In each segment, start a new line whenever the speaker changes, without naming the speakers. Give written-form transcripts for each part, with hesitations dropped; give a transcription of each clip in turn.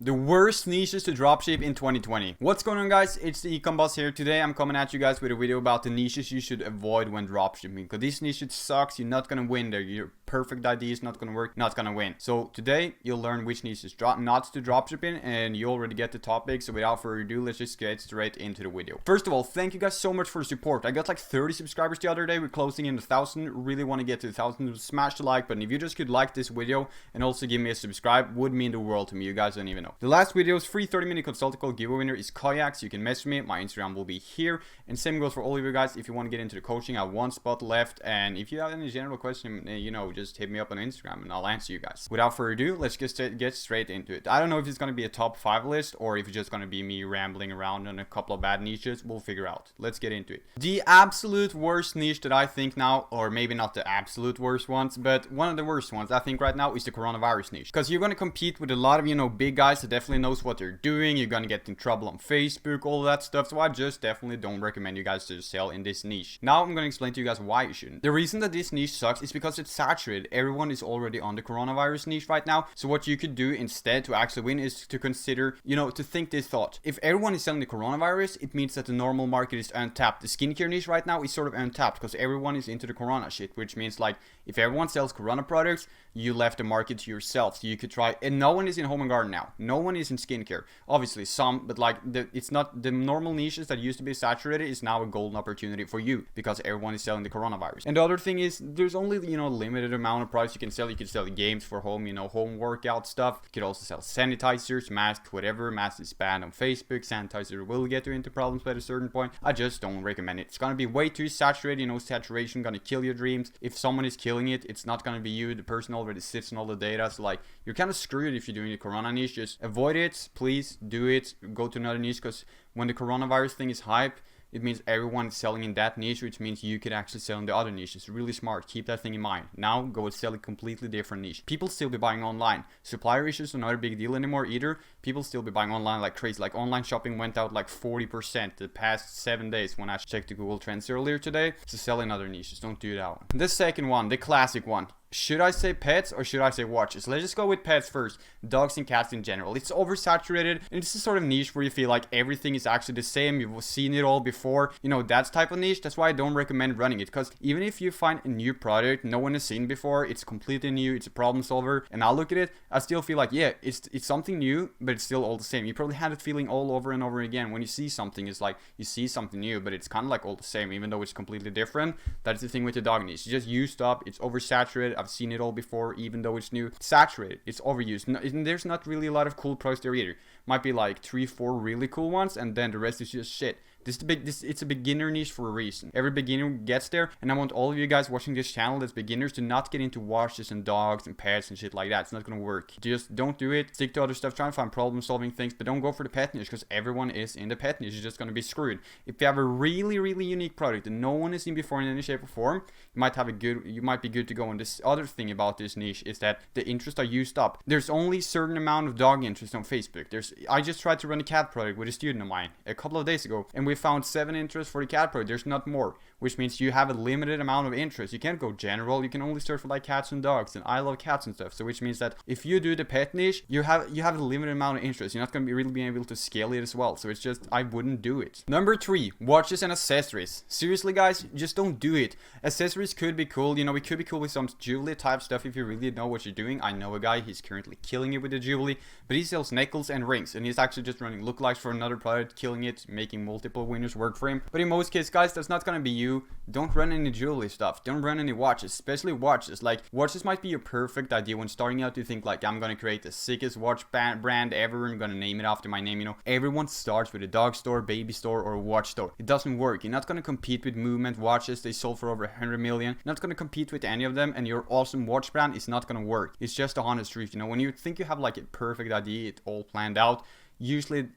The worst niches to dropship in 2020. What's going on, guys? It's the Ecom Boss here. Today I'm coming at you guys with a video about the niches you should avoid when dropshipping, because this niche sucks. You're not gonna win there. Your perfect idea is not gonna work, not gonna win. So today you'll learn which niches not to dropship in, and you already get the topic. So without further ado, let's just get straight into the video. First of all, thank you guys so much for the support. I got like 30 subscribers the other day. We're closing in 1,000. Really want to get to 1,000. Smash the like button. If you just could like this video and also give me a subscribe, would mean the world to me. You guys don't even know. The last video's free 30-minute consulting call giveaway winner is kayaks. You can message me. My Instagram will be here, and same goes for all of you guys. If you want to get into the coaching, I have one spot left, and if you have any general question, just hit me up on Instagram and I'll answer you guys. Without further ado, let's just get straight into it. I don't know if it's going to be a top 5 list or if it's just going to be me rambling around on a couple of bad niches. We'll figure out. Let's get into it. The absolute worst niche that I think now, or maybe not the absolute worst ones, but one of the worst ones I think right now is the coronavirus niche, because you're going to compete with a lot of big guys that definitely knows what they're doing. You're gonna get in trouble on Facebook, all that stuff. So I just definitely don't recommend you guys to sell in this niche. Now I'm gonna explain to you guys why you shouldn't. The reason that this niche sucks is because it's saturated. Everyone is already on the coronavirus niche right now. So what you could do instead to actually win is to consider, to think this thought. If everyone is selling the coronavirus, it means that the normal market is untapped. The skincare niche right now is sort of untapped because everyone is into the corona shit, which means like if everyone sells corona products, you left the market to yourself. So you could try, and no one is in home and garden now. No one is in skincare. Obviously some, but like it's not the normal niches that used to be saturated is now a golden opportunity for you because everyone is selling the coronavirus. And the other thing is there's only limited amount of products you can sell. You can sell games for home, home workout stuff. You could also sell sanitizers, masks, whatever. Mask is banned on Facebook. Sanitizer will get you into problems by a certain point. I just don't recommend it. It's gonna be way too saturated. Saturation gonna kill your dreams. If someone is killing it, it's not gonna be you. The person already sits on all the data. So like you're kind of screwed if you're doing the corona niche. Just avoid it, please. Do it, go to another niche, because when the coronavirus thing is hype, it means everyone is selling in that niche, which means you could actually sell in the other niche. It's really smart. Keep that thing in mind. Now go and sell a completely different niche. People still be buying online. Supplier issues are not a big deal anymore either. People still be buying online like crazy. Like online shopping went out like 40% the past 7 days when I checked the Google Trends earlier today. So sell in other niches. Don't do that one. The second one, the classic one. Should I say pets or should I say watches? Let's just go with pets first. Dogs and cats in general. It's oversaturated, and it's a sort of niche where you feel like everything is actually the same. You've seen it all before. That's type of niche. That's why I don't recommend running it, because even if you find a new product no one has seen before, it's completely new, it's a problem solver, and I look at it, I still feel like, yeah, it's something new, but it's still all the same. You probably had it feeling all over and over again. When you see something, it's like you see something new, but it's kind of like all the same, even though it's completely different. That's the thing with the dog niche. It's just used up. It's oversaturated. I've seen it all before, even though it's new. It's saturated. It's overused. There's not really a lot of cool products there either. Might be like 3-4 really cool ones, and then the rest is just shit. It's a beginner niche for a reason. Every beginner gets there, and I want all of you guys watching this channel that's beginners to not get into watches and dogs and pets and shit like that. It's not gonna work. Just don't do it. Stick to other stuff. Try and find problem solving things, but don't go for the pet niche, because everyone is in the pet niche. You're just gonna be screwed. If you have a really, really unique product that no one has seen before in any shape or form, you might be good to go. And this other thing about this niche is that the interests are used up. There's only a certain amount of dog interest on Facebook. I just tried to run a cat product with a student of mine a couple of days ago, and we found 7 interests for the cat product. There's not more, which means you have a limited amount of interest. You can't go general. You can only search for like cats and dogs, and I love cats and stuff. So which means that if you do the pet niche, you have a limited amount of interest. You're not going to really be able to scale it as well. So it's just, I wouldn't do it. Number 3, watches and accessories. Seriously guys, just don't do it. Accessories could be cool. We could be cool with some jewelry type stuff if you really know what you're doing. I know a guy, he's currently killing it with the jewelry, but he sells necklaces and rings, and he's actually just running lookalikes for another product, killing it, making multiple winners work for him. But in most cases, guys, that's not gonna be you. Don't run any jewelry stuff. Don't run any watches, especially watches. Like, watches might be your perfect idea when starting out. You think like, I'm gonna create the sickest watch brand ever. I'm gonna name it after my name. Everyone starts with a dog store, baby store, or a watch store. It doesn't work. You're not gonna compete with Movement watches. They sold for over 100 million. You're not gonna compete with any of them, and your awesome watch brand is not gonna work. It's just a honest truth. When you think you have like a perfect idea, it all planned out, usually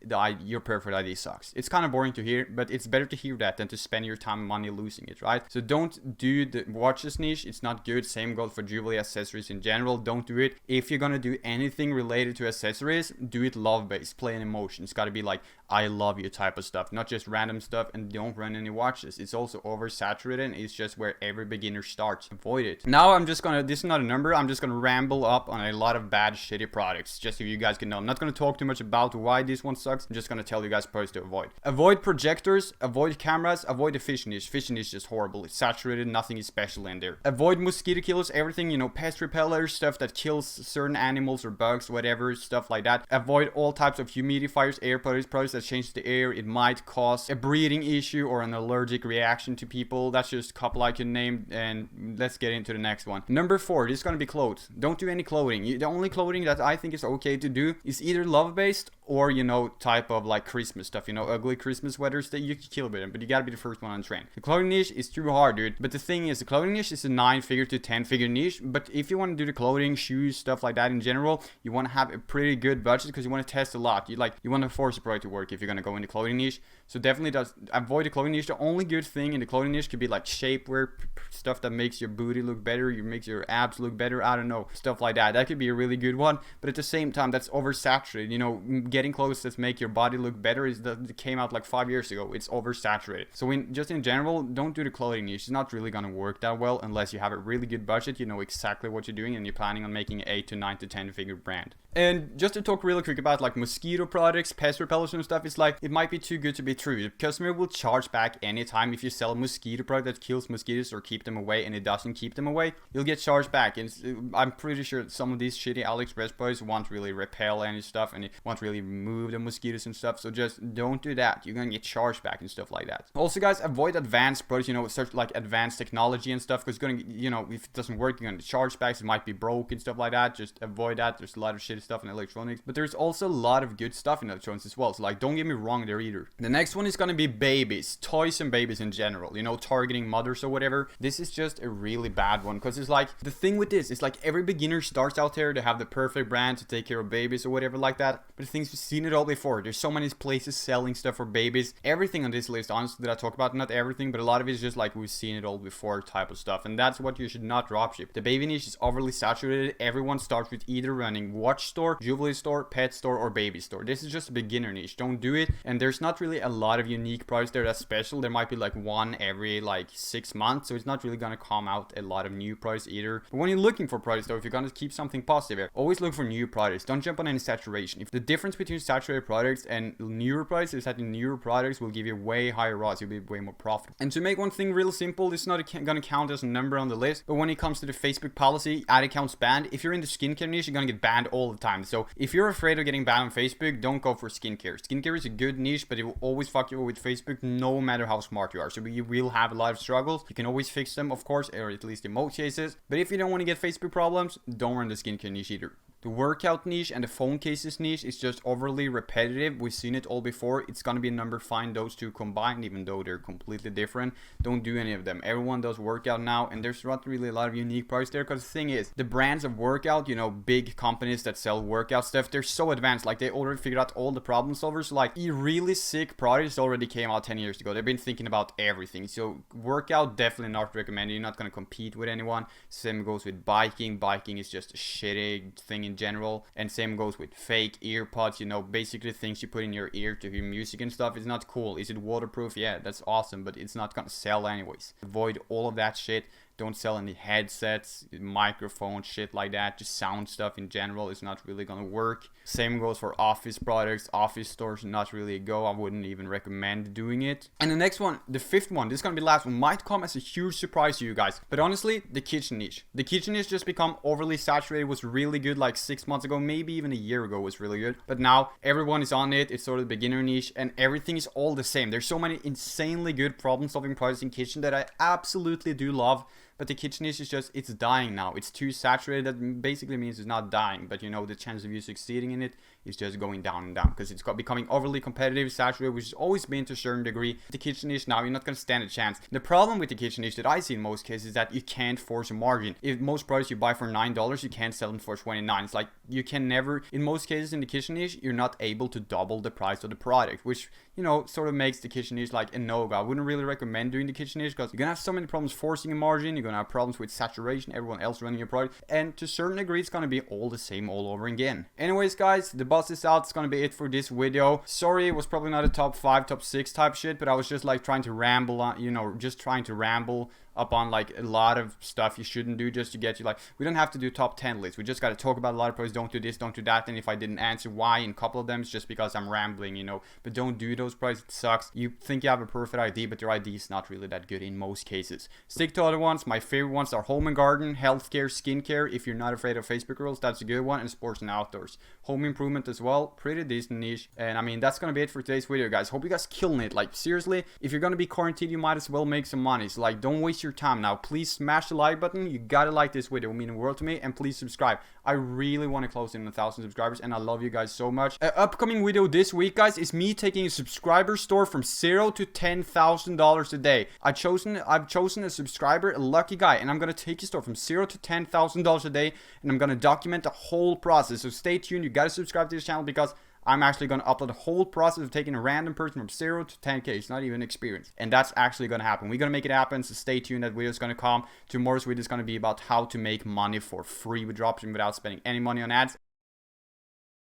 your perfect idea sucks. It's kind of boring to hear, but it's better to hear that than to spend your time and money losing it, right? So don't do the watches niche. It's not good. Same goes for jewelry accessories in general. Don't do it. If you're gonna do anything related to accessories, do it love based, play an emotion. It's gotta be like I love you type of stuff, not just random stuff. And don't run any watches. It's also oversaturated, and it's just where every beginner starts. Avoid it. Now I'm just gonna, this is not a number, I'm just gonna ramble up on a lot of bad shitty products, just so you guys can know. I'm not gonna talk too much about why this one sucks. I'm just gonna tell you guys products to avoid. Avoid projectors, avoid cameras, avoid the fish niche. Fish niche is just horrible. It's saturated, nothing is special in there. Avoid mosquito killers, everything, you know, pest repellers, stuff that kills certain animals or bugs, whatever, stuff like that. Avoid all types of humidifiers, air products that change the air. It might cause a breathing issue or an allergic reaction to people. That's just a couple I can name, and let's get into the next one. Number 4, this is gonna be clothes. Don't do any clothing. The only clothing that I think is okay to do is either love based or, you know, type of like Christmas stuff, you know, ugly Christmas sweaters that you can kill with them, but you gotta be the first one on the train. The clothing niche is too hard, dude. But the thing is, the clothing niche is a 9-figure to 10-figure niche. But if you want to do the clothing, shoes, stuff like that in general, you want to have a pretty good budget because you want to test a lot. You want to force a product to work if you're gonna go in the clothing niche. So definitely avoid the clothing niche. The only good thing in the clothing niche could be like shapewear, stuff that makes your booty look better, makes your abs look better. I don't know, stuff like that. That could be a really good one. But at the same time, that's oversaturated. You know, getting clothes that make your body look better that came out like 5 years ago. It's oversaturated. So just in general, don't do the clothing niche. It's not really gonna work that well unless you have a really good budget. You know exactly what you're doing, and you're planning on making an 8 to 9 to 10-figure brand. And just to talk really quick about like mosquito products, pest repellers and stuff, it's like it might be too good to be true. The customer will charge back anytime if you sell a mosquito product that kills mosquitoes or keep them away, and it doesn't keep them away, you'll get charged back. And I'm pretty sure some of these shitty AliExpress products won't really repel any stuff, and it won't really remove the mosquitoes and stuff. So just don't do that. You're gonna get charged back and stuff like that. Also, guys, avoid advanced products, you know, search like advanced technology and stuff, because gonna, you know, if it doesn't work, you're gonna charge back. It might be broke and stuff like that. Just avoid that. There's a lot of shitty stuff in electronics, but there's also a lot of good stuff in electronics as well. So like, don't get me wrong there either. The next one is gonna be babies, toys and babies in general, you know, targeting mothers or whatever. This is just a really bad one, because it's like, the thing with this is like every beginner starts out there to have the perfect brand to take care of babies or whatever like that, but the things, we've seen it all before. There's so many places selling stuff for babies. Everything on this list, honestly, that I talk about, not everything, but a lot of it is just like we've seen it all before type of stuff, and that's what you should not dropship. The baby niche is overly saturated. Everyone starts with either running watch store, jewelry store, pet store, or baby store. This is just a beginner niche. Don't do it. And there's not really a lot of unique products there that's special. There might be like one every like 6 months, so it's not really gonna come out a lot of new products either. But when you're looking for products though, if you're gonna keep something positive here, always look for new products. Don't jump on any saturation. If the difference between saturated products and newer products is that the newer products will give you way higher ROAS, you'll be way more profitable. And to make one thing real simple, it's not gonna count as a number on the list, but when it comes to the Facebook policy, ad accounts banned, if you're in the skincare niche, you're gonna get banned all the time. So if you're afraid of getting banned on Facebook, don't go for skincare. Skincare is a good niche, but it will always fuck you with Facebook no matter how smart you are. So you will have a lot of struggles. You can always fix them, of course, or at least in most cases. But if you don't want to get Facebook problems, don't run the skincare niche either. The workout niche and the phone cases niche is just overly repetitive. We've seen it all before. It's gonna be a number fine, those two combined, even though they're completely different. Don't do any of them. Everyone does workout now, and there's not really a lot of unique products there, because the thing is, the brands of workout, you know, big companies that sell workout stuff, they're so advanced. Like, they already figured out all the problem solvers. Like, really sick products already came out 10 years ago. They've been thinking about everything. So workout, definitely not recommended. You're not gonna compete with anyone. Same goes with biking. Biking is just a shitty thing in general, and same goes with fake ear pods, you know, basically things you put in your ear to hear music and stuff. It's not cool. Is it waterproof? Yeah, that's awesome, but it's not gonna sell anyways. Avoid all of that shit. Don't sell any headsets, microphones, shit like that. Just sound stuff in general is not really gonna work. Same goes for office products. Office stores, not really a go. I wouldn't even recommend doing it. And the next one, the fifth one, this is gonna be the last one, might come as a huge surprise to you guys. But honestly, the kitchen niche. The kitchen niche just become overly saturated. It was really good like 6 months ago, maybe even a year ago was really good. But now everyone is on it. It's sort of the beginner niche, and everything is all the same. There's so many insanely good problem solving products in kitchen that I absolutely do love. but the kitchen niche is just, it's dying now. It's too saturated. That basically means it's not dying, but you know, the chance of you succeeding in it is just going down and down because it's becoming overly competitive, saturated, which has always been to a certain degree. The kitchen niche now, you're not going to stand a chance. The problem with the kitchen niche that I see in most cases is that you can't force a margin. If most products you buy for $9, you can't sell them for $29. It's like you can never, in most cases in the kitchen niche, you're not able to double the price of the product, which, you know, sort of makes the kitchen niche like a no-go. I wouldn't really recommend doing the kitchen niche because you're gonna have so many problems forcing a margin. You're gonna have problems with saturation, everyone else running your product, and to a certain degree it's gonna be all the same all over again. Anyways guys, the buzz is out. It's gonna be it for this video. Sorry, it was probably not a top 5, top 6 type shit, but I was just like trying to ramble on, you know, just trying to ramble up on like a lot of stuff you shouldn't do just to get you, like, we don't have to do top 10 lists. We just got to talk about a lot of products. Don't do this, don't do that. And if I didn't answer why in a couple of them, it's just because I'm rambling, you know. But don't do those products. It sucks. You think you have a perfect idea, but your idea is not really that good in most cases. Stick to other ones. My favorite ones are home and garden, healthcare, skincare. If you're not afraid of Facebook rules, that's a good one. And sports and outdoors. Home improvement as well. Pretty decent niche. And I mean, that's gonna be it for today's video, guys. Hope you guys killing it. Like, seriously, if you're gonna be quarantined, you might as well make some money. So like, don't waste your time now. Please smash the like button. You gotta like this video. It will mean the world to me. And please subscribe. I really want to close in 1,000 subscribers, and I love you guys so much. Upcoming video this week, guys, is me taking a subscriber store from $0 to $10,000 a day. I've chosen a subscriber, a lucky guy, and I'm gonna take his store from $0 to $10,000 a day, and I'm gonna document the whole process. So stay tuned. You gotta subscribe to this channel because I'm actually going to upload the whole process of taking a random person from 0 to 10k. It's not even experienced. And that's actually going to happen. We're going to make it happen. So stay tuned. That video is going to come. Tomorrow's video is going to be about how to make money for free with dropshipping without spending any money on ads.